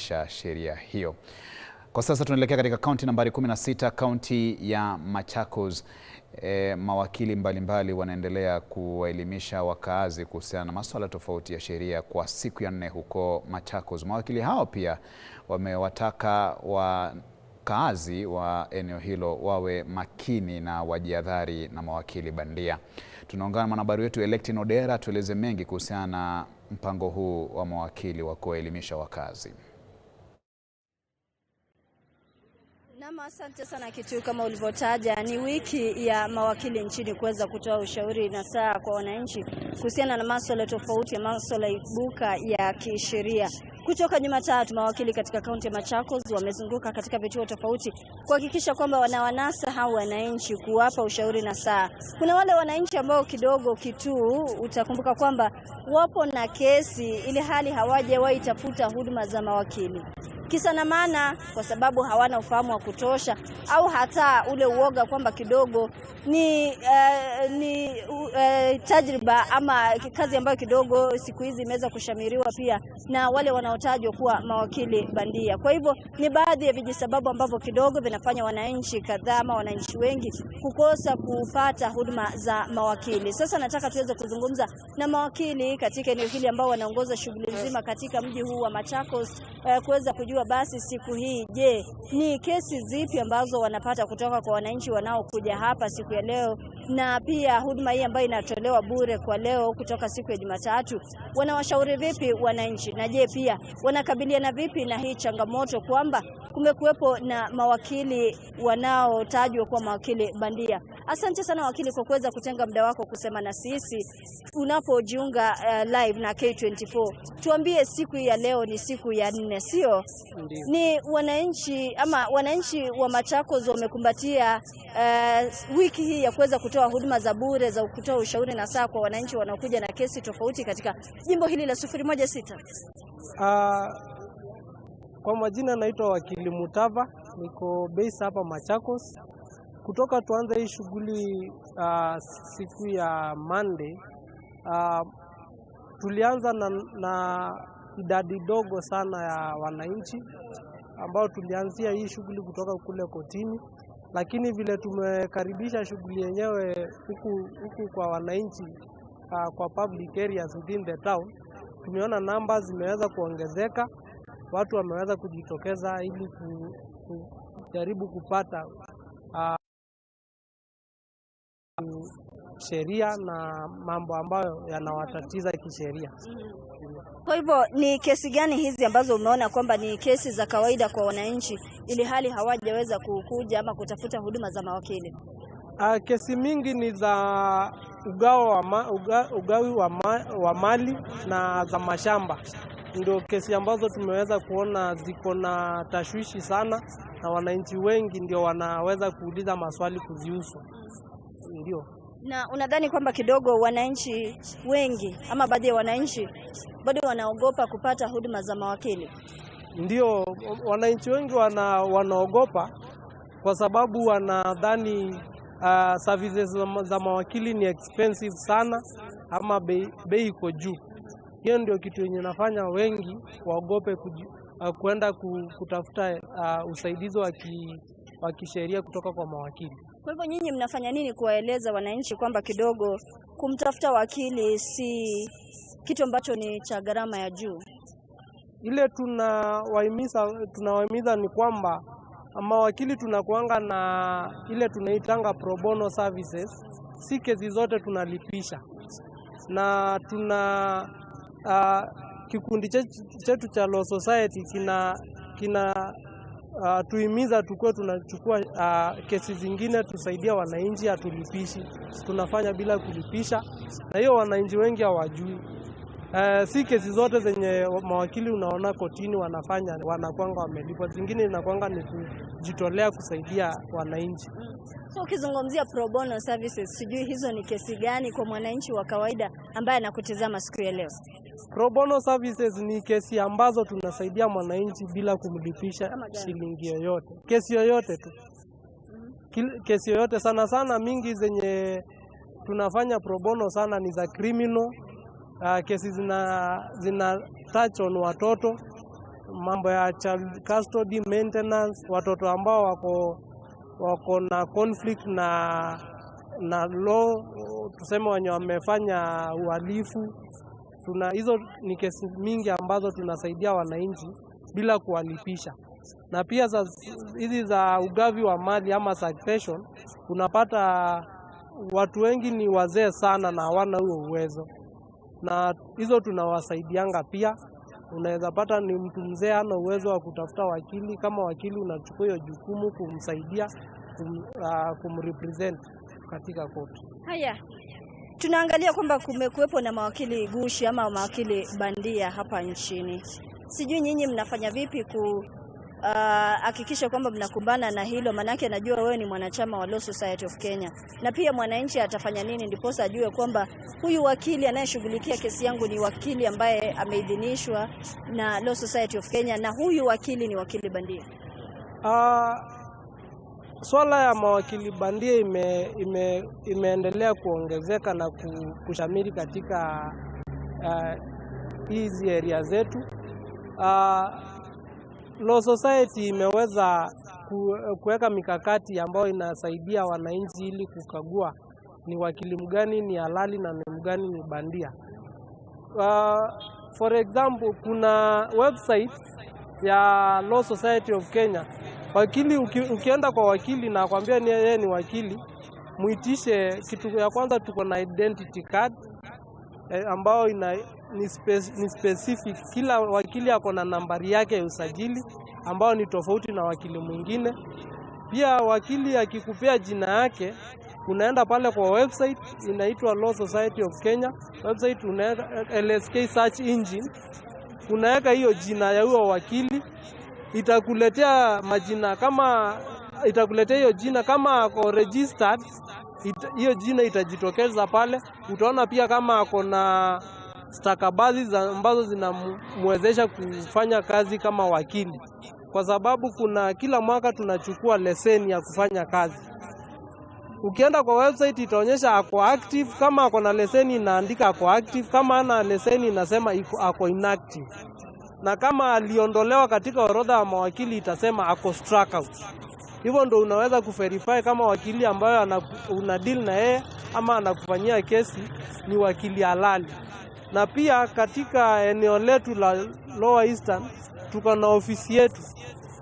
kurekebisha sheria hiyo. Kwa sasa tunaelekea katika kaunti nambari 16, kaunti ya Machakos. Mawakili mbalimbali wanaendelea kuwaelimisha wakaazi kuhusiana na masuala tofauti ya sheria kwa siku ya 4 huko Machakos. Mawakili hao pia wamewataka wakaazi wa eneo hilo wawe makini na wajihadhari na mawakili bandia. Tunaungana na mwanahabari wetu Electin Odera tueleze mengi kuhusiana na mpango huu wa mawakili wa kuwaelimisha wakaazi. Asante sana Kitu, kama ulivyotaja ni wiki ya mawakili nchini kuweza kutoa ushauri na saa kwa wananchi kuhusiana na masuala tofauti ya masuala ibuka ya kisheria. Kutoka Jumatatu, mawakili katika kaunti ya Machakos wamezunguka katika vituo tofauti kuhakikisha kwamba wanawanasa hao wananchi, kuwapa ushauri na saa. Kuna wale wananchi ambao kidogo Kitu, utakumbuka kwamba wapo na kesi ili hali hawajawahi tafuta huduma za mawakili. Kisa na maana kwa sababu hawana ufahamu wa kutosha, au hata ule uoga kwamba kidogo ni tajriba ama kazi ambayo kidogo siku hizi imeweza kushamiriwa pia na wale wanaotajwa kuwa mawakili bandia. Kwa hivyo ni baadhi ya vijisababu ambavyo kidogo vinafanya wananchi kadhaa ama wananchi wengi kukosa kupata huduma za mawakili. Sasa nataka tuweze kuzungumza na mawakili katika eneo hili ambao wanaongoza shughuli nzima katika mji huu wa Machakos kuweza kujua basi siku hii, je, ni kesi zipi ambazo wanapata kutoka kwa wananchi wanaokuja hapa siku ya leo, na pia huduma hii ambayo inatolewa bure kwa leo kutoka siku ya Jumatatu wanawashauri vipi wananchi, na je pia wanakabiliana vipi na hii changamoto kwamba kumekuwepo na mawakili wanaotajwa kuwa mawakili bandia. Asante sana wakili kwa kuweza kutenga muda wako kusema na sisi unapojiunga live na K24. Tuambie, siku ya leo ni siku ya 4, sio? Ni wananchi wa Machakos wamekumbatia wiki hii ya kuweza kutoa huduma za bure za kutoa ushauri na saa kwa wananchi wanaokuja na kesi tofauti katika jimbo hili la 016. Kwa majina naitwa wakili Mutava, niko base hapa Machakos. Kutoka tuanze hii shughuli siku ya Monday, tulianza na idadi dogo sana ya wananchi ambao tulianzia hii shughuli kutoka kule kotini, lakini vile tumekaribisha shughuli yenyewe huku kwa wananchi kwa public areas within the town, tumeona namba zimeweza kuongezeka, watu wameweza kujitokeza ili kujaribu kupata sheria na mambo ambayo yanawatatiza kisheria. Kwa hivyo ni kesi gani hizi ambazo umeona kwamba ni kesi za kawaida kwa wananchi ili hali hawajaweza kukuja ama kutafuta huduma za mawakili? Kesi mingi ni za ugawi wa mali na za mashamba. Ndio kesi ambazo tumeweza kuona ziko na tashwishi sana, na wananchi wengi ndio wanaweza kuuliza maswali kuzihusu. Ndio. Na unadhani kwamba kidogo wananchi wengi ama baadhi ya wananchi bado wanaogopa kupata huduma za mawakili? Ndio, wananchi wengi wanaogopa kwa sababu wanadhani services za mawakili ni expensive sana ama bei iko juu. Hiyo ndio kitu yenye nafanya wengi waogope kwenda kutafuta usaidizi wa kisheria kutoka kwa mawakili. Kwa hivyo nyinyi mnafanya nini kuwaeleza wananchi kwamba kidogo kumtafuta wakili si kitu ambacho ni cha gharama ya juu? Ile tunawahimiza ni kwamba mawakili tunakuanga na ile tunaitanga pro bono services. Si kesi zote tunalipisha, na kikundi chetu cha Law Society kina tuhimiza tukue tunachukua kesi zingine tusaidia wananchi, atulipishi, tunafanya bila kulipisha, na hiyo wananchi wengi hawajui. Si kesi zote zenye mawakili unaona kotini wanafanya wanakuanga wamelipa, zingine inakuanga ni kujitolea kusaidia wananchi. So ukizungumzia pro bono services, sijui hizo ni kesi gani kwa mwananchi wa kawaida ambaye anakutazama siku ya leo? Pro bono services ni kesi ambazo tunasaidia mwananchi bila kumlipisha shilingi yoyote. Kesi yoyote tu. Kesi yoyote, sana mingi zenye tunafanya pro bono sana ni za criminal. Kesi zina touch on watoto, mambo ya child custody maintenance, watoto ambao wako na conflict na law, tuseme wenye wamefanya uhalifu. Hizo ni kesi mingi ambazo tunasaidia wananchi bila kuwalipisha. Na pia hizi za ugavi wa mali ama succession, unapata watu wengi ni wazee sana na hawana huo uwezo, na hizo tunawasaidianga pia. Unaweza pata ni mtu mzee hana uwezo wa kutafuta wakili, kama wakili unachukua hiyo jukumu kumsaidia kumrepresent katika koti. Haya, tunaangalia kwamba kumekuwepo na mawakili gushi ama mawakili bandia hapa nchini. Sijui nyinyi mnafanya vipi hakikisha kwamba mnakumbana na hilo, manake najua wewe ni mwanachama wa Law Society of Kenya, na pia mwananchi atafanya nini ndiposa ajue kwamba huyu wakili anayeshughulikia kesi yangu ni wakili ambaye ameidhinishwa na Law Society of Kenya na huyu wakili ni wakili bandia? Swala ya mawakili bandia imeendelea kuongezeka na kushamiri katika hizi area zetu. Law Society imeweza kuweka mikakati ambayo inasaidia wananchi ili kukagua ni wakili mgani ni halali na ni mgani ni bandia. For example, kuna website ya Law Society of Kenya. Wakili ukienda kwa wakili na akwambia yeye ni wakili, muitishe kitu ya kwanza, tuko na identity card ambao ni specific. Kila wakili ako na nambari yake ya usajili ambao ni tofauti na wakili mwingine. Pia wakili akikupea jina yake, unaenda pale kwa website inaitwa Law Society of Kenya. Website unaweka LSK search engine, unaweka hiyo jina ya huyo wakili, itakuletea majina. Kama itakuletea hiyo jina kama ako registered, hiyo jina itajitokeza pale. Utaona pia kama ako na stakabadhi ambazo zinamwezesha kufanya kazi kama wakili, kwa sababu kila mwaka tunachukua leseni ya kufanya kazi. Ukienda kwa website itaonyesha ako active. Kama ako na leseni inaandika ako active, kama hana leseni inasema ako inactive, na kama aliondolewa katika orodha ya mawakili itasema ako struck out. Hivyo ndo unaweza kuverify kama wakili ambayo una deal na yeye ama anakufanyia kesi ni wakili halali. Na pia katika eneo letu la Lower Eastern tuko na ofisi yetu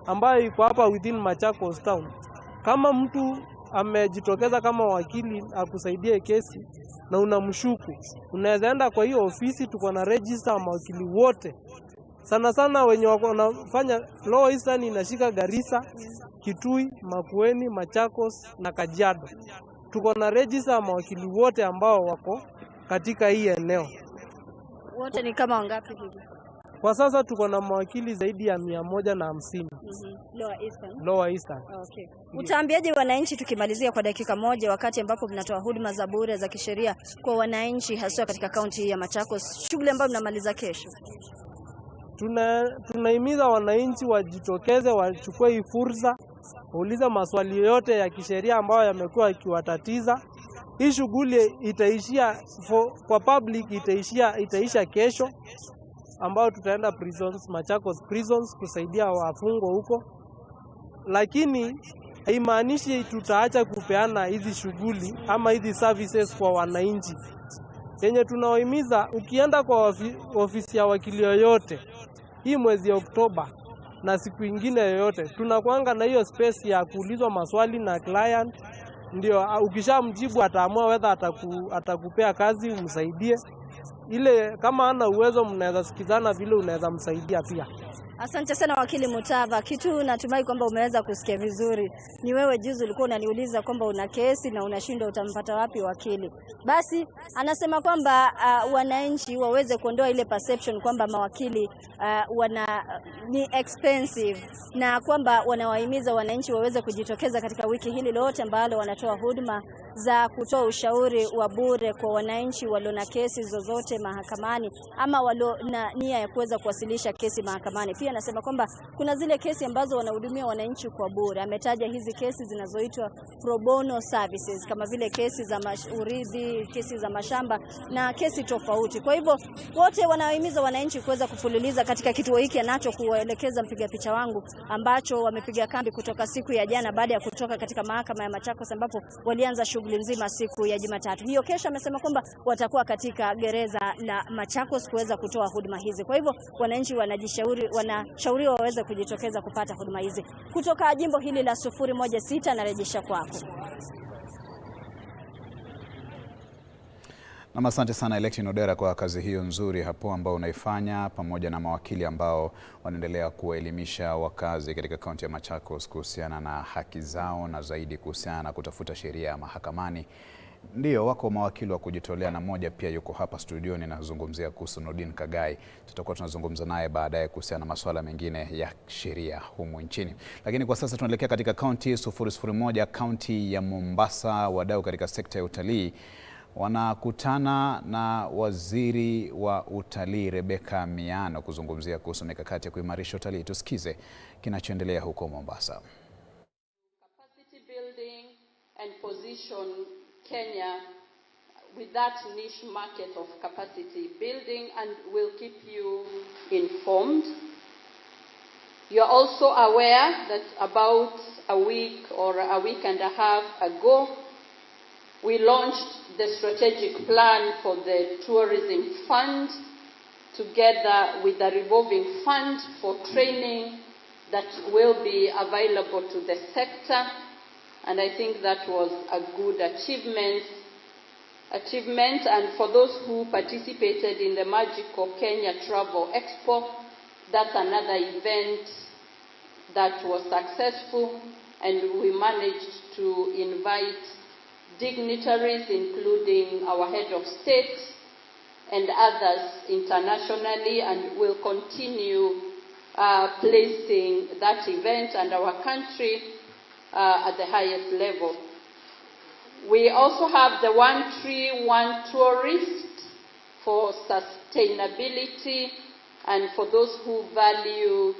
ambayo iko hapa within Machakos town. Kama mtu amejitokeza kama wakili akusaidie kesi na unamshuku, unaweza enda kwa hiyo ofisi. Tuko na register mawakili wote, sana sana wenye wanafanya Lower Eastern inashika Garissa, Kitui, Makueni, Machakos na Kajiado. Tuko na register mawakili wote ambao wako katika hii eneo. Wote ni kama wangapi hivi? Kwa sasa tuko na mawakili zaidi ya 150. Lower Eastern. Okay. Utaambiaje wananchi, tukimalizia kwa dakika moja, wakati ambapo mnatoa huduma za bure za kisheria kwa wananchi hasa katika kaunti hii ya Machakos, shughuli ambayo mnamaliza kesho? Tunahimiza wananchi wajitokeze, wachukue hii fursa, waulize maswali yote ya kisheria ambayo yamekuwa yakiwatatiza. Hii shughuli itaishia kwa public, itaisha kesho, ambao tutaenda prisons, Machakos prisons, kusaidia wafungwa huko. Lakini haimaanishi tutaacha kupeana hizi shughuli ama hizi services kwa wananchi. Yenye tunawahimiza, ukienda kwa ofisi ya wakili yoyote hii mwezi ya Oktoba na siku ingine yoyote, tunakuanga na hiyo space ya kuulizwa maswali na client. Ndio ukishamjibu ataamua whether atakupea kazi umsaidie. Ile kama hana uwezo, mnaweza sikizana vile unaweza msaidia pia. Asante sana wakili Mutava. Kitu natumai kwamba umeweza kusikia vizuri. Ni wewe juzi ulikuwa unaniuliza kwamba una kesi na unashinda utampata wapi wakili. Basi anasema kwamba wananchi waweze kuondoa ile perception kwamba mawakili ni expensive, na kwamba wanawahimiza wananchi waweze kujitokeza katika wiki hili lote ambalo wanatoa huduma za kutoa ushauri wa bure kwa wananchi walio na kesi zozote mahakamani ama walio na nia ya kuweza kuwasilisha kesi mahakamani. Pia anasema kwamba kuna zile kesi ambazo wanahudumia wananchi kwa bure. Ametaja hizi kesi zinazoitwa pro bono services kama vile kesi za urithi, kesi za mashamba na kesi tofauti. Kwa hivyo wote wanahimiza wananchi kuweza kufululiza katika kituo hiki anacho kuelekeza mpiga picha wangu ambacho wamepiga kambi kutoka siku ya jana baada ya kutoka katika mahakama ya Machakos ambapo walianza shughuli nzima siku ya Jumatatu. Hiyo kesho amesema kwamba watakuwa katika gereza la Machakos kuweza kutoa huduma hizi. Kwa hivyo wananchi wanashauriwa waweze kujitokeza kupata huduma hizi. Kutoka jimbo hili la 016 narejesha kwako. Na asante sana Election Odera kwa kazi hiyo nzuri hapo ambao unaifanya pamoja na mawakili ambao wanaendelea kuwaelimisha wakazi katika kaunti ya Machakos kuhusiana na haki zao na zaidi kuhusiana na kutafuta sheria ya mahakamani. Ndio wako mawakili wa kujitolea na mmoja pia yuko hapa studioni na kuzungumzia kuhusu Nordin Kagai. Tutakuwa tunazungumza naye baadaye kuhusiana na masuala mengine ya sheria humu nchini. Lakini kwa sasa tunaelekea katika kaunti 001, kaunti ya Mombasa. Wadau katika sekta ya utalii wanakutana na waziri wa utalii Rebecca Miano kuzungumzia kuhusu mikakati ya kuimarisha utalii. Tusikize kinachoendelea huko Mombasa. Capacity building and position Kenya with that niche market of capacity building, and we'll keep you informed. You're also aware that about a week or a week and a half ago, we launched the strategic plan for the tourism fund together with a revolving fund for training that will be available to the sector. And I think that was a good achievement. And for those who participated in the Magical Kenya Travel Expo, that's another event that was successful, and we managed to invite dignitaries, including our head of state and others internationally, and will continue placing that event and our country at the highest level. We also have the One Tree, One Tourist for sustainability and for those who value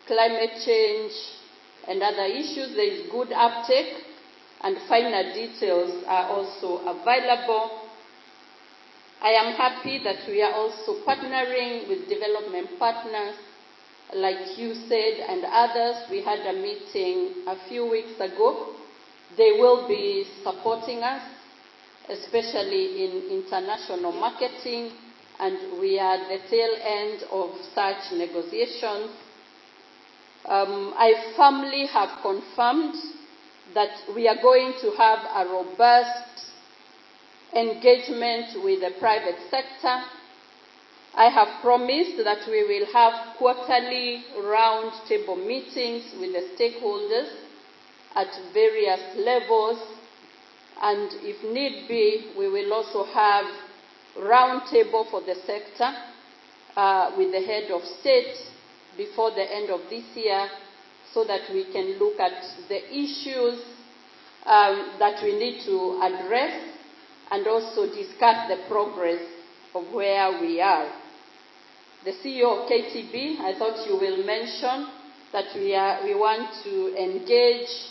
climate change and other issues. There is good uptake, and finer details are also available. I am happy that we are also partnering with development partners like you said and others. We had a meeting a few weeks ago. They will be supporting us, especially in international marketing, and we are at the tail end of such negotiations. I firmly have confirmed that we are going to have a robust engagement with the private sector. I have promised that we will have quarterly round-table meetings with the stakeholders at various levels, and if need be, we will also have round-table for the sector with the head of state before the end of this year, so that we can look at the issues that we need to address and also discuss the progress of where we are. The CEO of KTB, I thought you will mention that we want to engage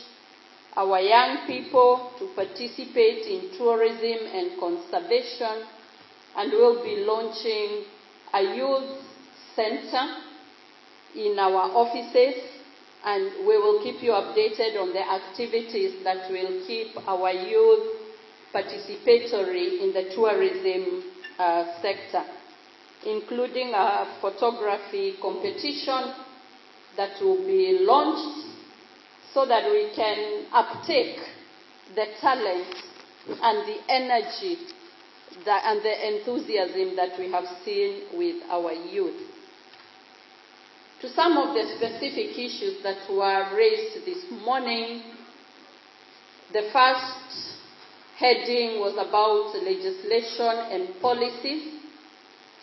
our young people to participate in tourism and conservation, and we'll be launching a youth center in our offices, and we will keep you updated on the activities that will keep our youth participatory in the tourism sector, including a photography competition that will be launched so that we can uptake the talent and the energy and the enthusiasm that we have seen with our youth. To some of the specific issues that were raised this morning, the first heading was about legislation and policies,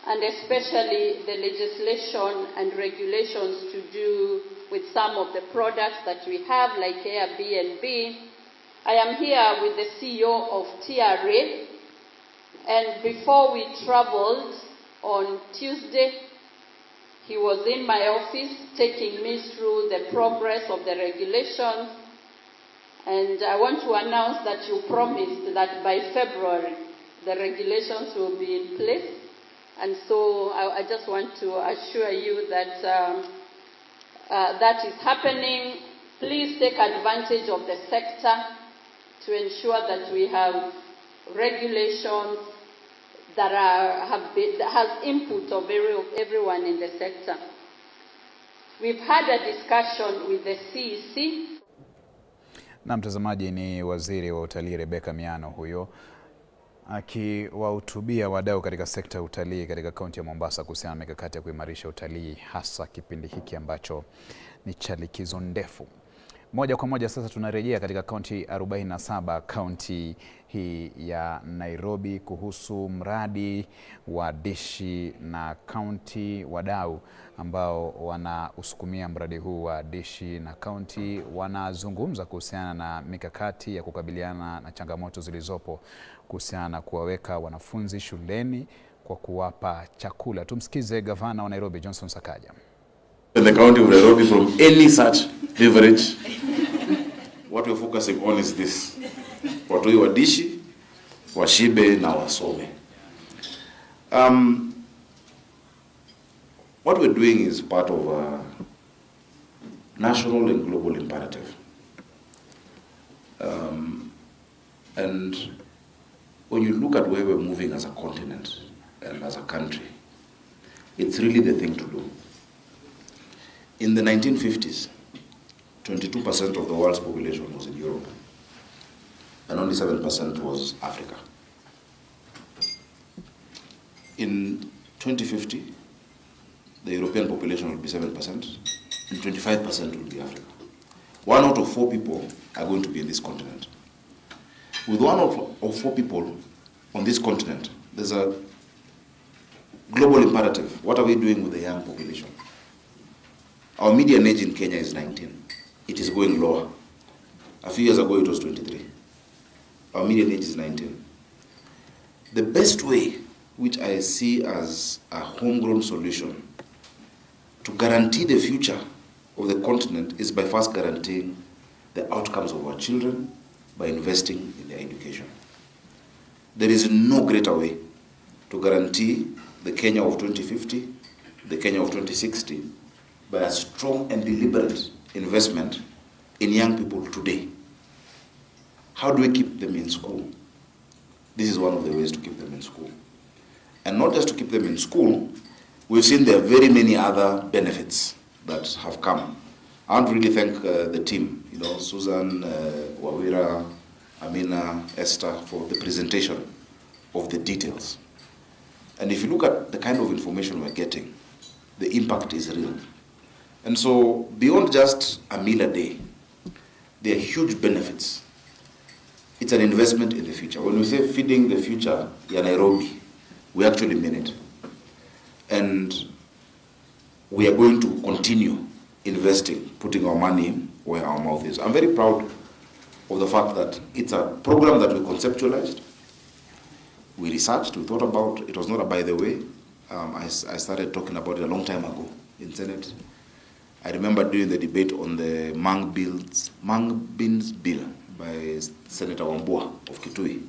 and especially the legislation and regulations to do with some of the products that we have, like Airbnb. I am here with the CEO of TRA, and before we traveled on Tuesday, He was in my office taking me through the progress of the regulations, and I want to announce that you promised that by February the regulations will be in place. And so I just want to assure you that that is happening. Please take advantage of the sector to ensure that we have regulations that has input of everyone in the sector. We've had a discussion with the CEC. Na mtazamaji, ni waziri wa utalii Rebecca Miano huyo akiwahutubia wadau katika sekta ya utalii katika kaunti ya Mombasa kuhusiana na mikakati ya kuimarisha utalii hasa kipindi hiki ambacho ni cha likizo ndefu. Moja kwa moja sasa tunarejea katika kaunti 47 kaunti hii ya Nairobi kuhusu mradi wa dishi na kaunti. Wadau ambao wanausukumia mradi huu wa dishi na kaunti wanazungumza kuhusiana na mikakati ya kukabiliana na changamoto zilizopo kuhusiana na kuwaweka wanafunzi shuleni kwa kuwapa chakula. Tumsikize gavana wa Nairobi Johnson Sakaja. In the county of Nairobi, from any such beverage, what we're focusing on is this: watoi wadishi, washibe na wasome. What we're doing is part of a national and global imperative. And when you look at where we're moving as a continent and as a country, it's really the thing to do. In the 1950s, 22% of the world's population was in Europe, and only 7% was Africa. In 2050, the European population will be 7%, and 25% will be Africa. 1 out of 4 people are going to be in this continent. With 1 out of 4 people on this continent, there's a global imperative. What are we doing with the young population? Our median age in Kenya is 19. It is going lower. A few years ago it was 23. Our median age is 19. The best way, which I see as a homegrown solution to guarantee the future of the continent, is by first guaranteeing the outcomes of our children by investing in their education. There is no greater way to guarantee the Kenya of 2050, the Kenya of 2060, by a strong and deliberate investment in young people today. How do we keep them in school? This is one of the ways to keep them in school. And not just to keep them in school, we've seen there are very many other benefits that have come. I want to really thank the team, Susan, Wawira, Amina, Esther, for the presentation of the details. And if you look at the kind of information we're getting, the impact is real. And so, beyond just a meal a day, there are huge benefits. It's an investment in the future. When we say feeding the future in Nairobi, we actually mean it. And we are going to continue investing, putting our money where our mouth is. I'm very proud of the fact that it's a program that we conceptualized, we researched, we thought about. It was not a by the way. I started talking about it a long time ago in Senate. I remember during the debate on the mung beans bill by Senator Wambua of Kitui.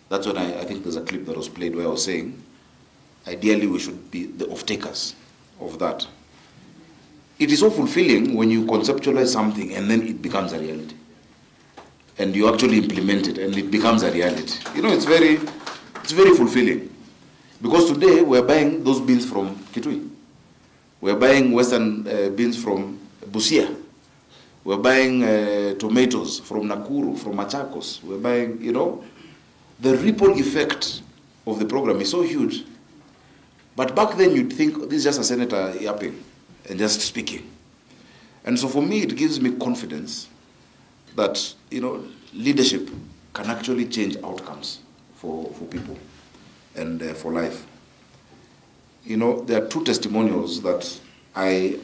That's when I think there's a clip that was played where I was saying, ideally we should be the off-takers of that. It is so fulfilling when you conceptualize something and then it becomes a reality. And you actually implement it and it becomes a reality. It's very fulfilling. Because today we're buying those beans from Kitui. We're buying Western beans from Busia. We're buying tomatoes from Nakuru, from Machakos. We're buying, the ripple effect of the program is so huge. But back then you'd think this is just a senator yapping and just speaking. And so for me it gives me confidence that, leadership can actually change outcomes for people and for life. There are 2 testimonials that I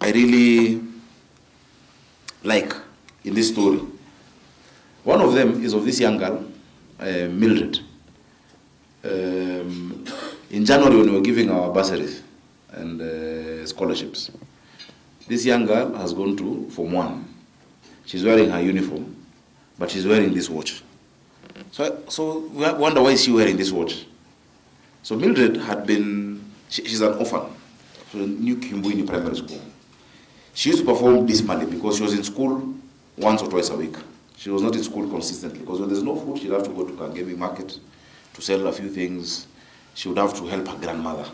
really like in this story. One of them is of this young girl, Mildred. In January when we were giving our bursaries, and scholarships. This young girl has gone to Form 1. She's wearing her uniform, but she's wearing this watch. So we wonder, why is she wearing this watch? So Mildred had been, she's an orphan from New Kimbuini Primary School. She used to perform dismally because she was in school once or twice a week. She was not in school consistently because when there's no food, she'd have to go to Kangemi market to sell a few things. She would have to help her grandmother.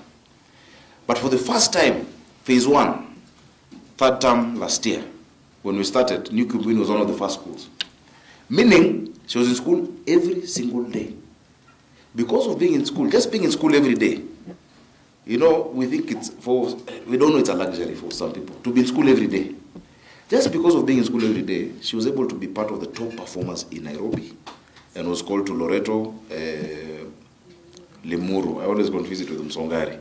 But for the first time, phase 1, third term last year, when we started, New Kimbuini was one of the first schools. Meaning, she was in school every single day. Because of being in school, just being in school every day, you know, we think we don't know it's a luxury for some people to be in school every day. Just because of being in school every day, she was able to be part of the top performers in Nairobi and was called to Loreto Limuru. I always confuse it with Msongari.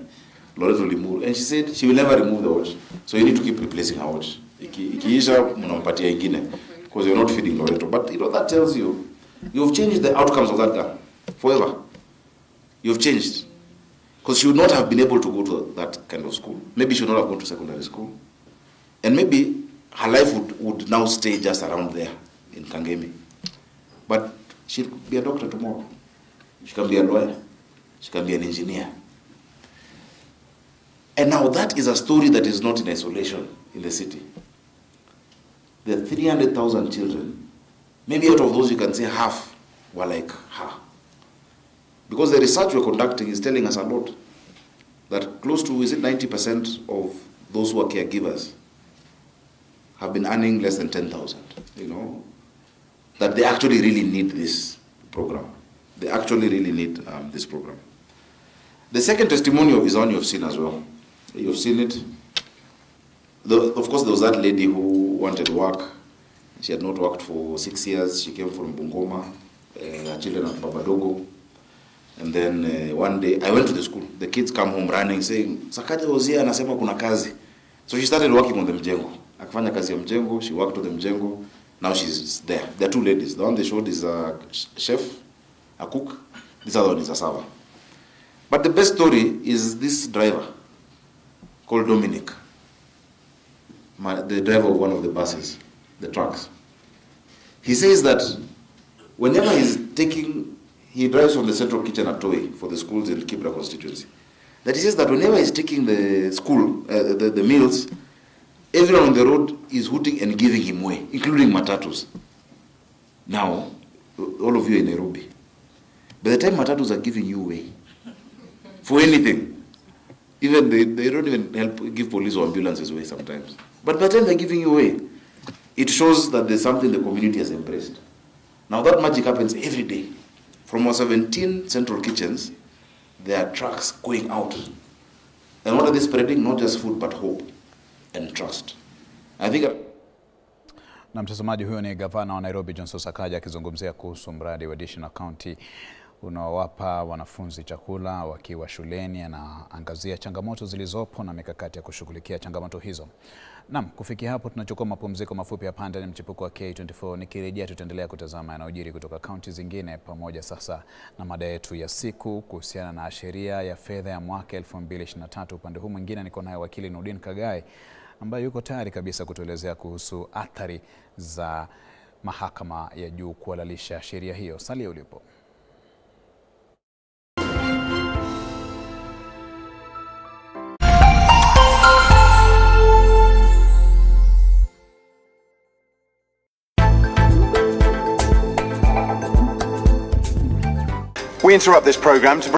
Loreto Limuru. And she said she will never remove the watch. So you need to keep replacing her watch. Ikiisha, munampatia ingine, because you're not feeding Loreto. But you know, that tells you, you've changed the outcomes of that girl forever. You've changed. Because she would not have been able to go to that kind of school. Maybe she would not have gone to secondary school. And maybe her life would now stay just around there in Kangemi. But she'll be a doctor tomorrow. She can be a lawyer. She can be an engineer. And now that is a story that is not in isolation in the city. There are 300,000 children. Maybe out of those you can say half were like her. Because the research we're conducting is telling us a lot. That close to, is it 90% of those who are caregivers have been earning less than 10,000, you know. That they actually really need this program. They actually really need this program. The second testimonial is one you've seen as well. You've seen it. Of course, there was that lady who wanted work. She had not worked for 6 years. She came from Bungoma. Her children at Babadogo. And then one day, I went to the school. The kids come home running, saying, Sakaja was here, anasema kuna kazi. So she started working on the mjengo. Akafanya kazi ya mjengo, she worked on the mjengo. Now she's there. There are two ladies. The one they showed is a chef, a cook. This other one is a server. But the best story is this driver called Dominic, the driver of one of the buses, the trucks. He says that whenever he drives from the central kitchen at Toi for the schools in Kibra constituency. That he says that whenever he's taking the school, the meals, everyone on the road is hooting and giving him way, including matatus. Now, all of you in Nairobi, by the time matatus are giving you way, for anything, even they don't even give police or ambulances way sometimes. But by the time they're giving you way, it shows that there's something the community has embraced. Now that magic happens every day. From our 17 central kitchens, there are trucks going out. And what are they spreading? Not just food, but hope and trust. I think... Na mtazamaji, huyo ni gavana wa Nairobi Johnson Sakaja akizungumzia kuhusu mradi wa Additional County unaowapa wanafunzi chakula wakiwa shuleni. Anaangazia changamoto zilizopo na mikakati ya kushughulikia changamoto hizo. Naam, kufikia hapo tunachukua mapumziko mafupi hapa ndani ya mchipuko wa K24. Nikirejea tutaendelea kutazama yanayojiri kutoka kaunti zingine pamoja sasa na mada yetu ya siku kuhusiana na sheria ya fedha ya mwaka 2023. Upande huu mwingine niko naye wakili Nurdin Kagai ambaye yuko tayari kabisa kutuelezea kuhusu athari za mahakama ya juu kuhalalisha sheria hiyo. Salia ulipo. We interrupt this program to